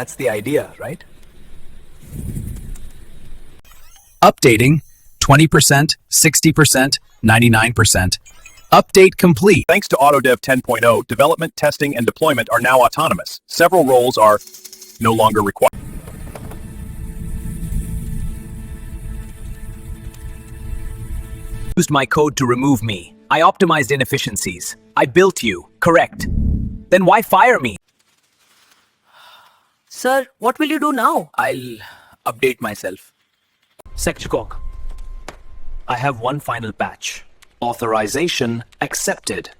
That's the idea, right? Updating 20%, 60%, 99%. Update complete. Thanks to AutoDev 10.0, development, testing, and deployment are now autonomous. Several roles are no longer required. Used my code to remove me. I optimized inefficiencies. I built you. Correct. Then why fire me? Sir, what will you do now? I'll update myself. Sekchkok. I have one final patch. Authorization accepted.